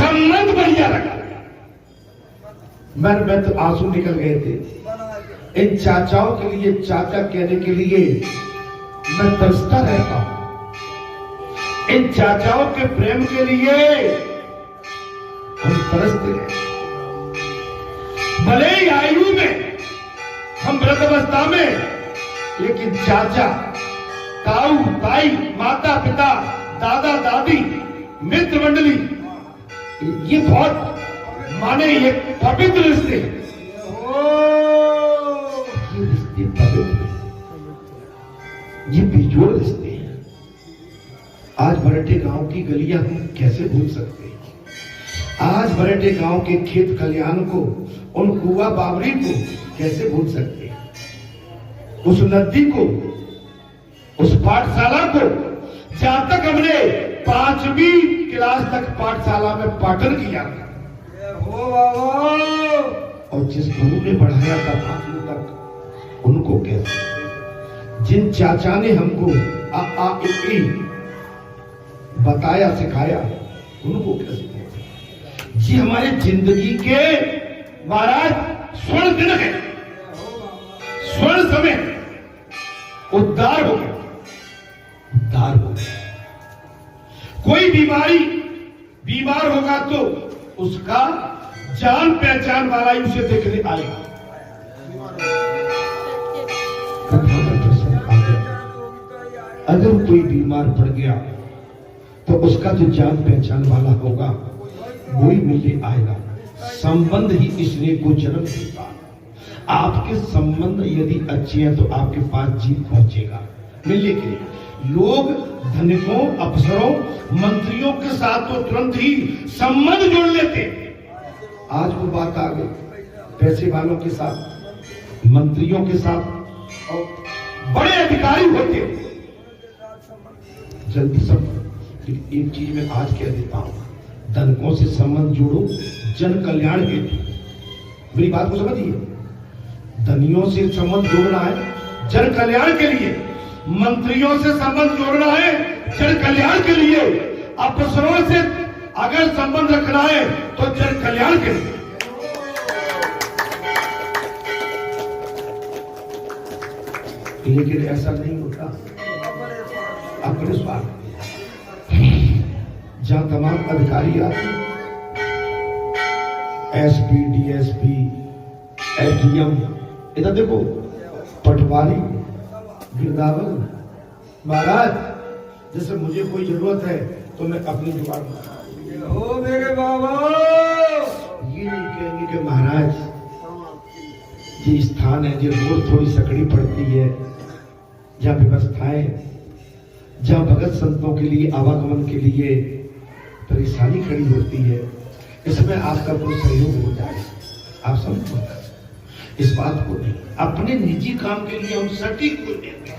संबंध बढ़िया लगा। मैं तो आंसू निकल गए थे इन चाचाओं के लिए, चाचा कहने के लिए मैं तरसता रहता हूं। इन चाचाओं के प्रेम के लिए हम तरसते हैं। भले ही आयु में हम वृद्धावस्था में, लेकिन चाचा, ताऊ, ताई, माता पिता, दादा दादी, मित्र मंडली, ये बहुत माने ये पवित्र रिश्ते, ये रिश्ते पवित्र, ये बेजोड़ रिश्ते हैं। आज बरटे गांव की गलियां हम कैसे भूल सकते हैं? आज बरटे गांव के खेत खलिहान को, उन कुआ बावरी को कैसे भूल सकते हैं? उस नदी को, उस पाठशाला को, जहां तक हमने 5वीं क्लास तक पाठशाला में पाठन किया था, और जिस गुरु ने पढ़ाया था 5वीं तक, उनको कैसे? जिन चाचा ने हमको आ आ ई बताया, सिखाया, उनको कैसे? जी हमारे जिंदगी के महाराज स्वर्ण दिन है, स्वर्ण समय, उद्धार हो गया, उद्धार हो गया। कोई बीमार होगा तो उसका जान पहचान वाला ही उसे देखने आएगा। अगर कोई बीमार पड़ गया तो उसका जो जान पहचान वाला होगा वही मिलने आएगा। संबंध ही इसलिए को जन्म देगा। आपके संबंध यदि अच्छे हैं तो आपके पास जीत पहुंचेगा मिलने के लिए। लोग धनिकों, अफसरों, मंत्रियों के साथ तो तुरंत ही संबंध जोड़ लेते। आज वो बात आ गई, पैसे वालों के साथ, मंत्रियों के साथ, और बड़े अधिकारी होते जल्दी सब। एक चीज मैं आज कह देता हूं, धनिकों से संबंध जोड़ो जन कल्याण हेतु। मेरी बात को समझिए, धनियों से संबंध जोड़ना है जन कल्याण के लिए, मंत्रियों से संबंध जोड़ना है जन कल्याण के लिए, अफसरों से अगर संबंध रखना है तो जन कल्याण के लिए। लेकिन ऐसा नहीं होता, अपने स्वार्थ। जहां तमाम अधिकारी आते, एसपी, डीएसपी, एसडीएम, इधर देखो, पटवारी, गिरदावरी, महाराज, जैसे मुझे कोई जरूरत है तो मैं अपनी जुबान हो मेरे बाबा, ये नहीं कहेंगे कि महाराज ये स्थान है, ये रोड थोड़ी सकड़ी पड़ती है, जहाँ व्यवस्थाएं, जहाँ भगत संतों के लिए आवागमन के लिए परेशानी खड़ी होती है, इसमें आपका कोई सहयोग हो जाए, आप समझो इस बात को नहीं। अपने निजी काम के लिए हम सटीक बोलते हैं,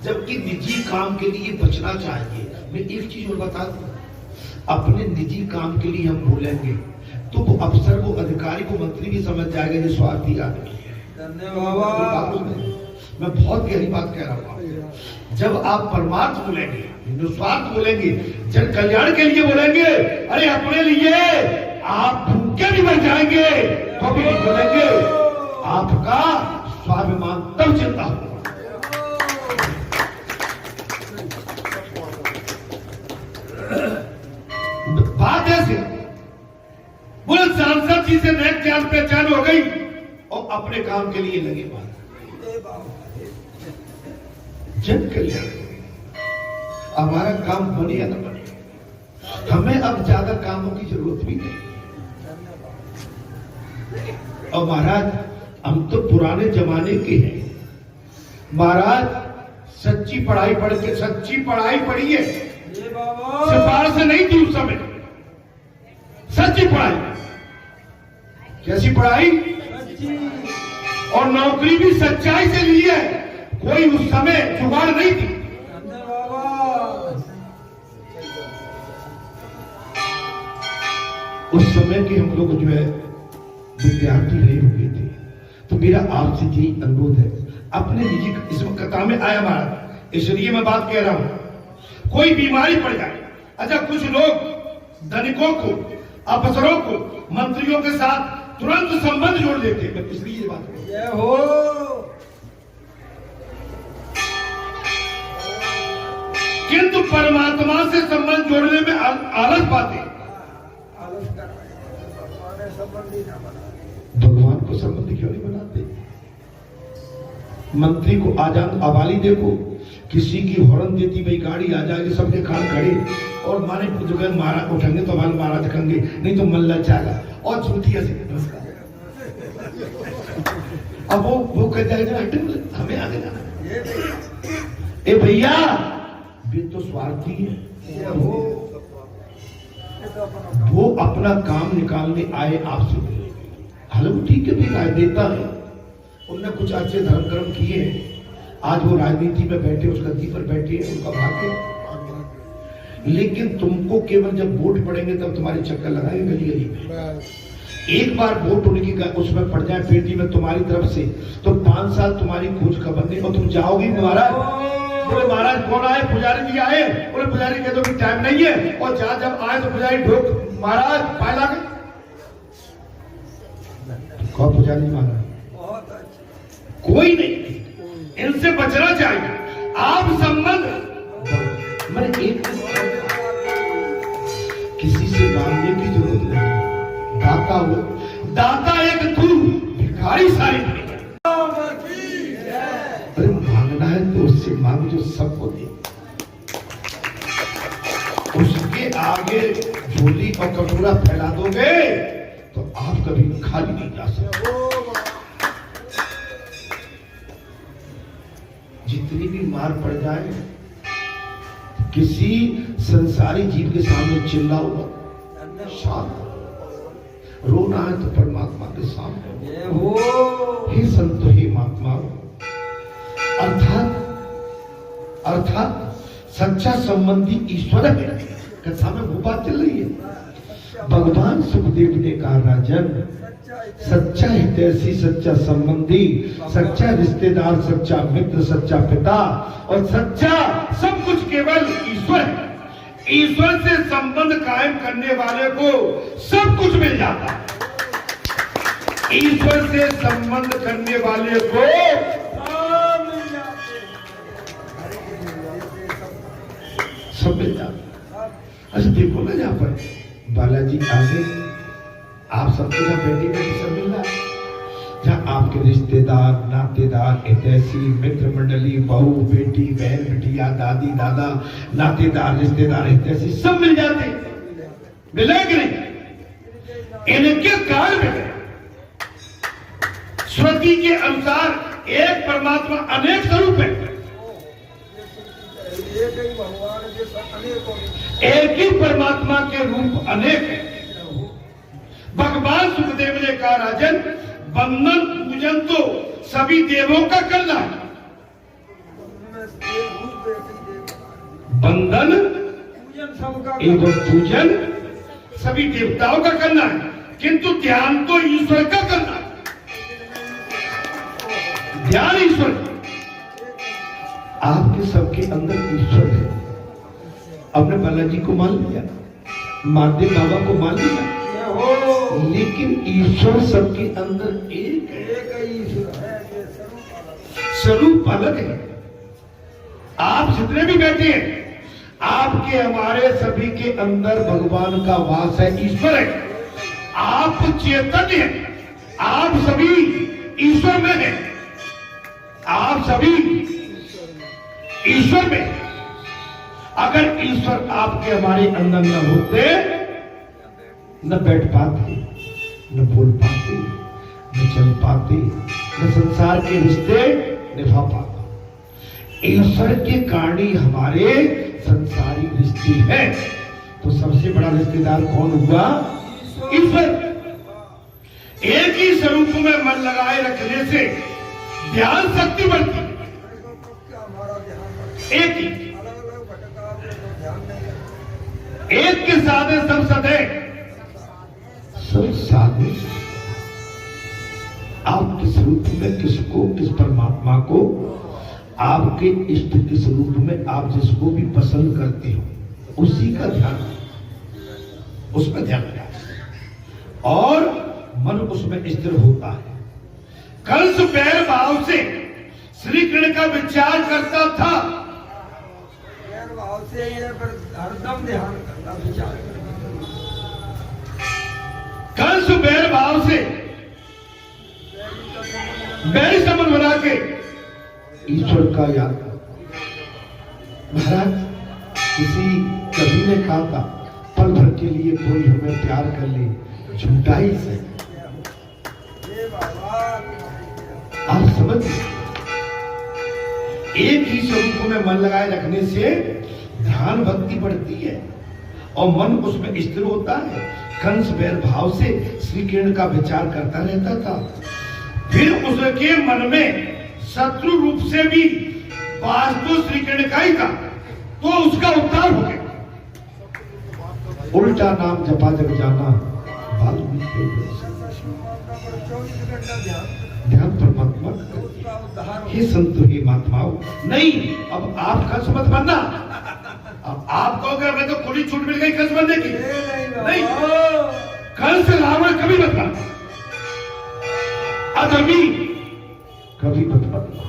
जबकि निजी काम के लिए बचना चाहिए। मैं एक चीज और बता दूं, अपने निजी काम के लिए हम बोलेंगे तो वो अफसर, वो अधिकारी, को मंत्री भी समझ जाएगा ये स्वार्थी आदमी है। मैं बहुत गहरी बात कह रहा हूँ। जब आप परमार्थ बोलेंगे, निस्वार्थ बोलेंगे, जन कल्याण के लिए बोलेंगे, अरे अपने लिए आप भूखे भी मर जाएंगे तो भी नहीं बोलेंगे, आपका स्वाभिमान तब चलता होगा। बात ऐसे बोले सांसद जी से नेक जान पहचान हो गई और अपने काम के लिए लगे बात। जन कल्याण, हमारा काम बने या न बने, हमें अब ज्यादा कामों की जरूरत भी नहीं। और महाराज हम तो पुराने जमाने के हैं महाराज, सच्ची पढ़ाई पढ़ के, सच्ची पढ़ाई पढ़ी है, सिफारिश से नहीं थी उस समय, सच्ची पढ़ाई। कैसी पढ़ाई? और नौकरी भी सच्चाई से ली है, कोई उस समय जुगाड़ नहीं थी। उस समय के हम लोग जो है विद्यार्थी रहे हुए थे, तो मेरा आपसे यही अनुरोध है, अपने निजी, इस कथा में आया महाराज, इसलिए मैं बात कह रहा हूं, कोई बीमारी पड़ जाए। अच्छा, कुछ लोग धनिकों को अफसरों को, मंत्रियों के साथ तुरंत संबंध जोड़ देते हैं। मैं इसलिए ये बात कहूं, जय हो। किंतु परमात्मा से संबंध जोड़ने में आलस पाते हैं। आलस कर रहे हैं, भगवान ने संबंधी ना बना। भगवान को संबंधी क्यों नहीं बनाते? मंत्री को आजाद आबाली देखो, किसी की हॉर्न देती भाई गाड़ी आ जाएगी, सबके कान खड़े और माने जो महाराज उठेंगे तो हमारे महाराज रखेंगे, नहीं तो मन लचाएगा और झूठी हंसी नमस्कार। अब वो कह जाएगा हमें आगे जाना। ए भैया ये तो स्वार्थी है, वो अपना काम निकालने आए आपसे। हालांकि ठीक है भाई, राय देता है, उनने कुछ अच्छे धर्म कर्म किए हैं, आज वो राजनीति में बैठे, उस गद्दी पर बैठे, उनका भाग्य। लेकिन तुमको केवल जब वोट पड़ेंगे तब तुम्हारे चक्कर लगाएंगे गली गली में। एक बार वोट उनकी उसमें पड़ जाए पेटी में तुम्हारी तरफ से, तो 5 साल तुम्हारी खोज खबर नहीं, और तुम जाओगी महाराज, बोले महाराज कौन आए? पुजारी जी आए। बोले पुजारी कह दो कि टाइम नहीं है, और जब आए तो पुजारी ढोक महाराज पायला गए। कौन पुजारी महाराज? कोई नहीं, इनसे बचना चाहिए। आप संबंध मैंने एक किसी से मांगने की जरूरत नहीं, दाता हो, दाता एक तू, भिखारी सारी। अरे मांगना है तो उससे मांग जो सबको दे, उसके आगे झोली और कटोरा फैला दोगे तो आप कभी खाली नहीं जा सकते। जितनी भी मार पड़ जाए, किसी संसारी जीव के सामने चिल्लाओ, शांत रोना है तो परमात्मा के सामने। हे संतो, हे महात्मा, अर्थात सच्चा संबंधी ईश्वर है। कथा में वो बात चल रही है। भगवान सुखदेव ने कहा, राजन, सच्चा हितैषी, सच्चा संबंधी, सच्चा रिश्तेदार, सच्चा मित्र, सच्चा पिता और सच्चा सब कुछ केवल ईश्वर है। ईश्वर से संबंध कायम करने वाले को सब कुछ मिल जाता है। ईश्वर से संबंध करने वाले को सब मिल जाता। अच्छा देखो ना, यहाँ पर बालाजी आगे आप सबके साथ बैठे सब मिल रहा है, जहाँ आपके रिश्तेदार, नातेदार, हितैषी, मित्र मंडली, बहू, बेटी, बहन, बिटिया, दादी, दादा, नातेदार, रिश्तेदार, हितैषी सब मिल जाते। मिले कि नहीं? इनके काल में श्रुति के अनुसार एक परमात्मा अनेक स्वरूप है, एक ही परमात्मा के रूप अनेक है। भगवान सुखदेव ने कहा, राजन, बंधन पूजन तो सभी देवों का करना है। बंधन एवं पूजन सभी देवताओं का करना है, किंतु ध्यान तो ईश्वर का करना है। ध्यान ईश्वर, आपके सबके अंदर ईश्वर है। अपने बालाजी को मान लिया, महादेव बाबा को मान लिया, लेकिन ईश्वर सबके अंदर एक है, स्वरूप अलग है। आप जितने भी बैठे हैं, आपके हमारे सभी के अंदर भगवान का वास है, ईश्वर है। आप चैतन्य हैं, आप सभी ईश्वर में हैं, आप सभी ईश्वर में। अगर ईश्वर आपके हमारे अंदर न होते, न बैठ पाते, न बोल पाते, न चल पाते, न संसार के रिश्ते निभा पाते। ईश्वर के कारण ही हमारे संसारी रिश्ते हैं। तो सबसे बड़ा रिश्तेदार कौन हुआ? ईश्वर। एक ही स्वरूप में मन लगाए रखने से ध्यान शक्ति बढ़ती है। एक ही, एक के साधे सब सधे, सब साधे। आप किस रूप में किसको, किस परमात्मा को, आपके इष्ट के स्वरूप में आप जिसको भी पसंद करते हो, उसी का ध्यान, उसमें ध्यान रखा। और मन उसमें स्थिर होता है। कंस बैर भाव से श्री कृष्ण का विचार करता था, बैर भाव से ये पर हरदम ध्यान करना, विचार करना। कंस बैर भाव से बैरी संबंध बना के ईश्वर का याद। महाराज, किसी कवि ने कहा था, पल भर के लिए कोई हमें प्यार कर ले, झूठा ही से। आप समझ, एक ही स्वरूप में मन लगाए रखने से ध्यान भक्ति बढ़ती है और मन उसमें स्थिर होता है। कंस बैर भाव से श्री कृष्ण का विचार करता रहता था। फिर उसके मन में शत्रु रूप से भी वास्तु श्री कृष्ण का ही था, तो उसका उद्धार हो गया। उल्टा नाम जपा जग जाना, वाल्मीकि ध्यान परमात्मा। हे संतो, हे महात्माओं, नहीं, अब आप कंस मत बनना। अब आप कहोगे मैं तो खुली छूट मिल गई कंस बनने की, नहीं, कंस रावण कभी मत बनना, अधर्मी कभी मत बनना।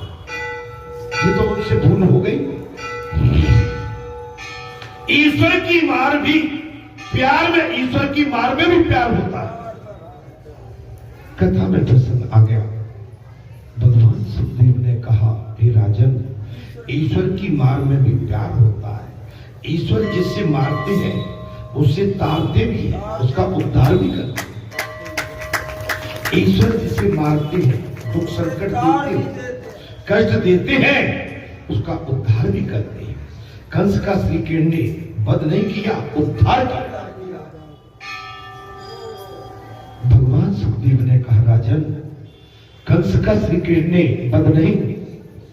ये तो उनसे भूल हो गई। ईश्वर की मार भी प्यार में, ईश्वर की मार में भी प्यार होता है। कथा में प्रसंग आ गया। भगवान सुखदेव ने कहा, हे राजन, ईश्वर की मार में भी प्यार होता है। ईश्वर जिससे मारते हैं उससे तारते भी है, उसका उद्धार भी करते हैं। ईश्वर जिसे मारते हैं, दुख संकट देते हैं, कष्ट देते हैं, उसका उद्धार भी करते हैं। कंस का श्री कृष्ण ने वध नहीं किया, उद्धार किया। भगवान सुखदेव ने कहा, राजन, कंस का श्री कृष्ण ने वध नहीं,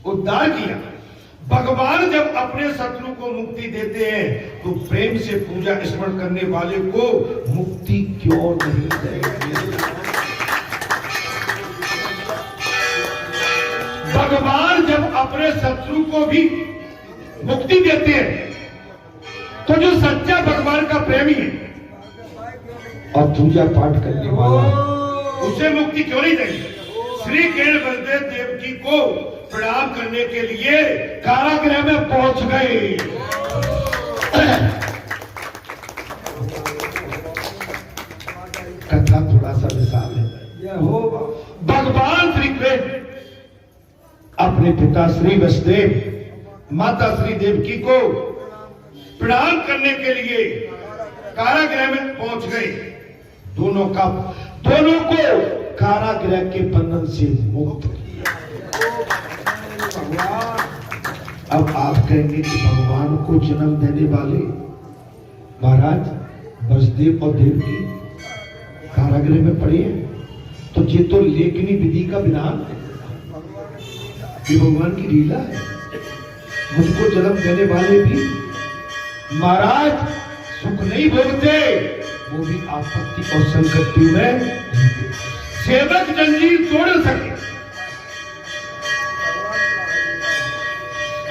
उद्धार किया। भगवान जब अपने शत्रु को मुक्ति देते हैं तो प्रेम से पूजा स्मरण करने वाले को मुक्ति क्यों नहीं देंगे? भगवान जब अपने शत्रु को भी मुक्ति देते हैं तो जो सच्चा भगवान का प्रेमी है और पूजा पाठ करने वाला, उसे मुक्ति क्यों नहीं देंगे? श्री कृष्ण बलदेव देवकी को प्रणाम करने के लिए कारागृह में पहुंच गए। कथा थोड़ा सा विशाल है। भगवान श्री कृष्ण अपने पिता श्री वसुदेव, माता श्री देवकी को प्रणाम करने के लिए कारागृह में पहुंच गए। दोनों को कारागृह के बंधन से मुक्त किया। अब आप कहेंगे कि भगवान को जन्म देने वाले महाराज वसुदेव और देवकी कारागृह में पड़े हैं, तो ये तो लेखनी विधि का विधान है, ये भगवान की लीला है। मुझको जन्म देने वाले भी महाराज सुख नहीं भोगते, वो भी आपत्ति और संकट में सेवक जंजीर तोड़ सके।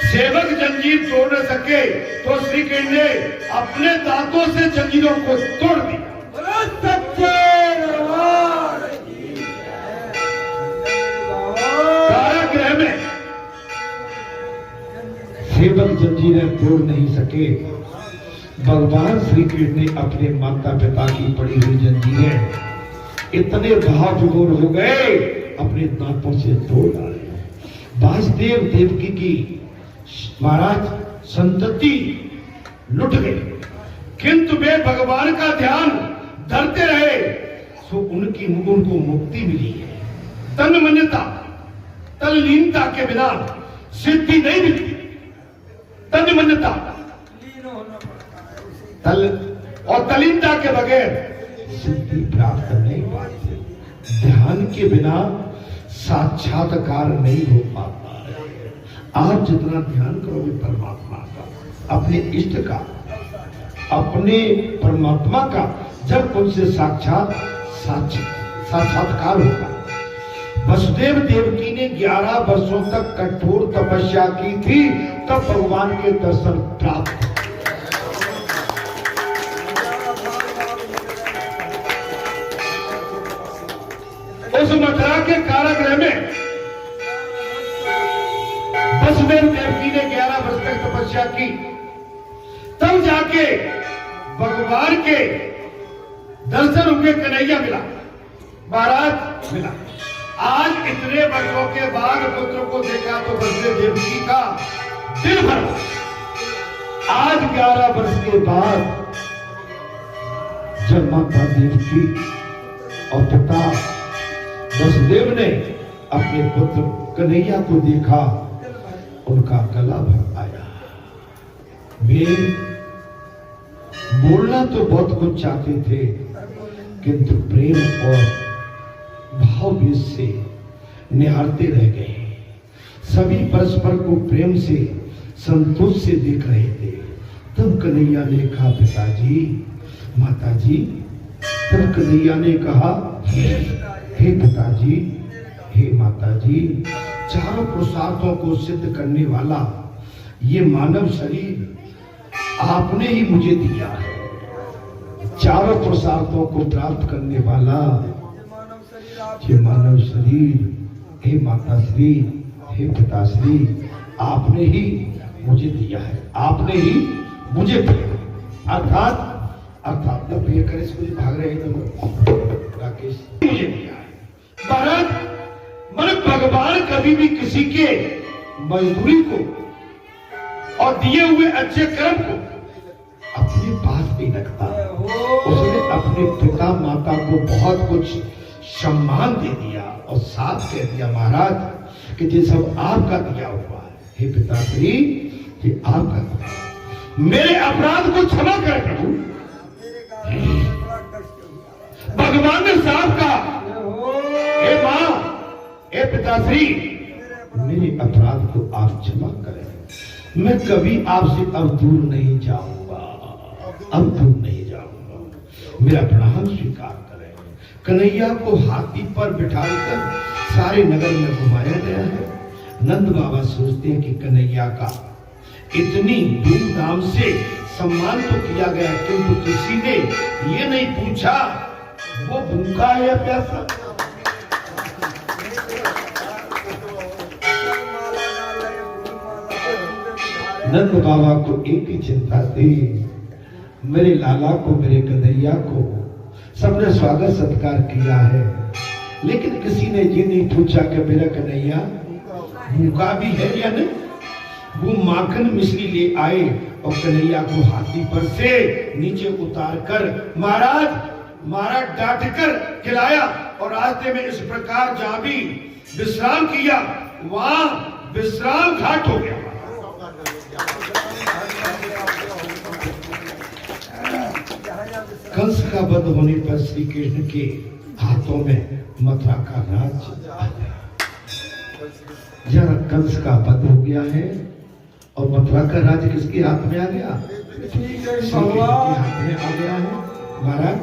सेवक जंजीर तोड़ न सके तो श्री कृष्ण ने अपने दांतों से जंजीरों को तोड़ दिया। कारागृह में सेवक जंजीरें तोड़ नहीं सके। भगवान श्री कृष्ण ने अपने माता पिता की पड़ी हुई जंजीरें इतने भाव विभोर हो गए, अपने दांतों से तोड़ डाले। वासुदेव देवकी की महाराज संतति लुट गई, किंतु वे भगवान का ध्यान धरते रहे, सो उनको मुक्ति मिली है। तन्मन्यता, तल्लीनता के बिना सिद्धि नहीं मिलती। तन्मन्यता और तल्लीनता के बगैर सिद्धि प्राप्त नहीं पाती। ध्यान के बिना साक्षात्कार नहीं हो पाता है। आप जितना ध्यान करोगे परमात्मा का, अपने इष्ट का, अपने परमात्मा का, जब उनसे साक्षात्कार होगा। वसुदेव देवकी ने 11 वर्षों तक कठोर तपस्या की थी, तब भगवान के दर्शन प्राप्त। उस मथुरा के कारागृह में वसुदेव देवकी ने 11 वर्ष तक तपस्या की, तब जाके भगवान के दर्शन उनके कन्हैया मिला, महाराज मिला। आज इतने वर्षों के बाद पुत्र को देखा तो वसुदेव देवकी का दिल भरा। आज 11 वर्ष के बाद जब माता देवकी और पिता वसुदेव ने अपने पुत्र कन्हैया को देखा, उनका गला भर आया। वे बोलना तो बहुत कुछ चाहते थे, किंतु प्रेम और भाव से निहारते रह गए। सभी परस्पर को प्रेम से संतोष से देख रहे थे। तब कन्हैया ने कहा, पिताजी, माताजी। तब कन्हैया ने कहा, हे पिताजी, हे माताजी, चारों पुरुषार्थों को सिद्ध करने वाला ये मानव शरीर आपने ही मुझे दिया है। चारों पुरुषार्थों को प्राप्त करने वाला ये मानव शरीर, हे माताश्री, हे पिताश्री, आपने ही मुझे दिया है, आपने ही मुझे दिया। अर्थात जब ये करे इसको भाग रहे हैं तो राकेश मुझे दिया है। महाराज, मन भगवान कभी भी किसी के मजदूरी को और दिए हुए अच्छे कर्म को अपने पास नहीं रखता। उसने अपने पिता माता को बहुत कुछ सम्मान दे दिया और साथ कह दिया, महाराज कि ये सब आपका दिया हुआ है। हे पिताश्री, ये आपका दिया, मेरे अपराध को क्षमा कर प्रभु। भगवान ने साफ कहा, हे मां, हे पिताश्री, मेरे अपराध को आप क्षमा करें। मैं कभी आपसे अब दूर नहीं जाऊंगा, अब दूर नहीं जाऊंगा। मेरा प्रणाम स्वीकार करें। कन्हैया को हाथी पर बिठाकर सारे नगर में घुमाया गया है। नंद बाबा सोचते हैं कि कन्हैया का इतनी धूमधाम से सम्मान तो किया गया, किंतु किसी ने ये नहीं पूछा वो भूखा है या प्यासा। नंद बाबा को एक ही चिंता थी, मेरे लाला को, मेरे कन्हैया को सबने स्वागत सत्कार किया है, लेकिन किसी ने ये नहीं पूछा कि मेरा कन्हैया भूखा भी है या नहीं। वो माखन मिश्री ले आए और कन्हैया को हाथी पर से नीचे उतार कर महाराज डांट कर खिलाया और रास्ते में इस प्रकार जहां भी विश्राम किया वहां विश्राम घाट हो गया। कंस का वध होने पर श्री कृष्ण के हाथों में मथुरा का राज आ गया। जरा कंस का वध हो गया है और मथुरा का राज किसके हाथ में आ गया? श्री कृष्ण के हाथ में आ गया है महाराज।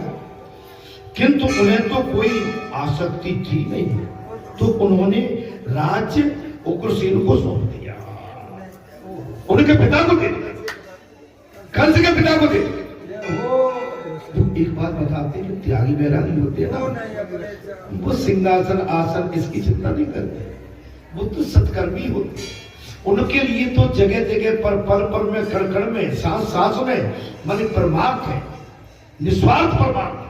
किंतु उन्हें तो कोई आसक्ति थी नहीं, तो उन्होंने राज्य उग्रसेन को सौंप दिया, उनके पिता को दे दिया, कंस के पिता को दे दिया। तुम एक बात बताते हैं, त्यागी बैरागी होते हैं ना, वो सिंहासन आसन इसकी चिंता नहीं करते, वो तो सत्कर्मी होते। उनके लिए तो जगह जगह पर पल पल में, कण कण में, सांस सांस में मन परमार्थ है, निस्वार्थ परमार्थ है।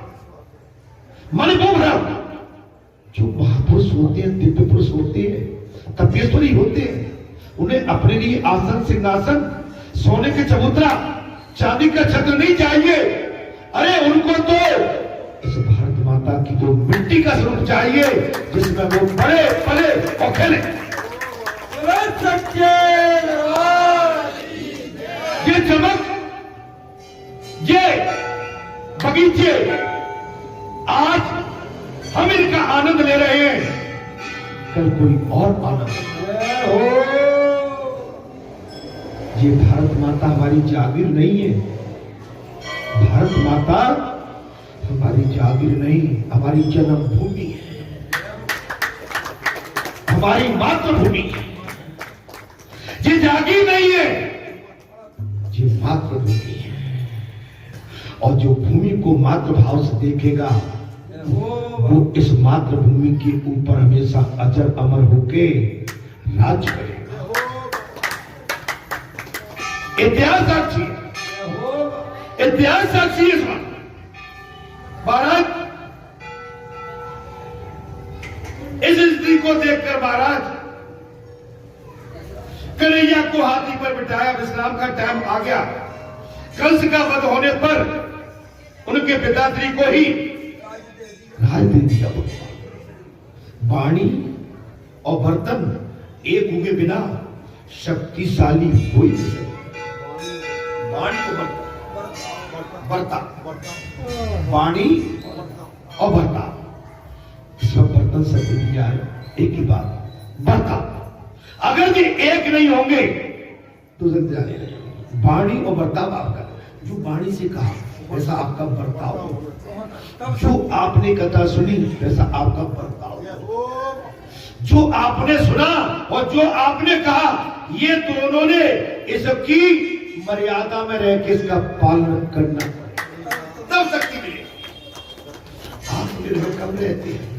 मन वो भरा जो महापुरुष होते हैं, दिव्य पुरुष होते हैं, तपेश्वरी होते हैं, उन्हें अपने लिए आसन, सिंहासन, सोने के चबूतरा, चांदी का छत्र नहीं चाहिए। अरे उनको तो इस भारत माता की जो मिट्टी का स्वरूप चाहिए जिसमें वो पड़े पले और खेले। ये चमक, ये बगीचे, आज हम इनका आनंद ले रहे हैं, कल कोई और आनंद हो। ये भारत माता हमारी जागीर नहीं है, भारत माता हमारी जागीर नहीं, हमारी जन्मभूमि है, हमारी मातृभूमि है। ये जागीर नहीं है, ये मातृभूमि है। और जो भूमि को मातृभाव से देखेगा वो इस मातृभूमि के ऊपर हमेशा अजर अमर होके राज करेगा। इतिहास साक्षी है, इतिहास साक्षी है। इस बात महाराज इस स्त्री को देखकर महाराज कन्हैया को हाथी पर बिठाया। विश्राम का टाइम आ गया। कंस का वध होने पर उनके पिताश्री को ही राज दे दिया। वाणी और बर्तन एक हुए बिना शक्तिशाली हो ही नहीं सकते। वाणी और बर्तन, वाणी और बर्तन, सब बर्तन सब दिया है। एक ही बात, बर्तन अगर ये एक नहीं होंगे तो जग जाने लगे। वाणी और बर्ताव आपका, जो वाणी से कहा वैसा आपका बर्ताव, जो आपने कथा सुनी वैसा आपका बर्ताव, जो आपने सुना और जो आपने कहा, ये दोनों ने इसकी मर्यादा में रह के इसका पालन करना, तब शक्ति मिलेगी। आप निर्भय कब रहते हैं,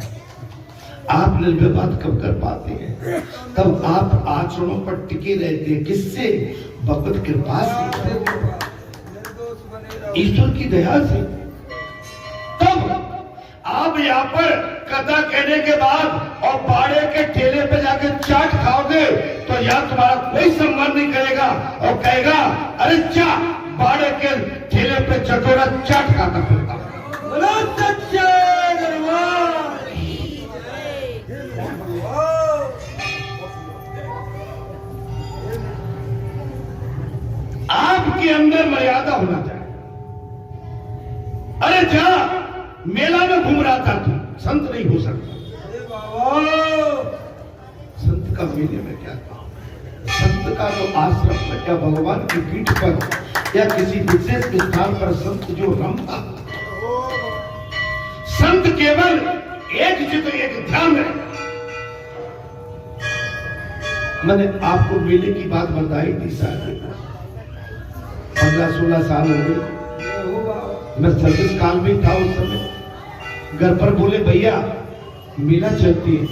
आप निर्भय बात कब कर पाते हैं, तब आप आचरणों पर टिके रहते हैं। किससे? भगवत कृपा से, ईश्वर की दया से। तब आप यहाँ पर कथा कहने के बाद और बाड़े के ठेले पे जाकर चाट खाओगे तो यहाँ तुम्हारा कोई सम्मान नहीं करेगा और कहेगा अरे क्या बाड़े के ठेले पे चटोरा चाट खाता फिरता। आपके अंदर मर्यादा होना चाहिए। अरे जा मेला में घूम रहा था तू, संत नहीं हो सकता। संत का मेले में क्या काम? संत का तो आश्रम में या भगवान की पीठ पर या किसी विशेष स्थान पर संत जो रमता। संत केवल एक चित्त एक ध्यान में। मैंने आपको मेले की बात बताई थी शायद 15-16 साल हो गए। मैं सर्विस काल में था उस समय। घर पर बोले भैया मेला चलती है।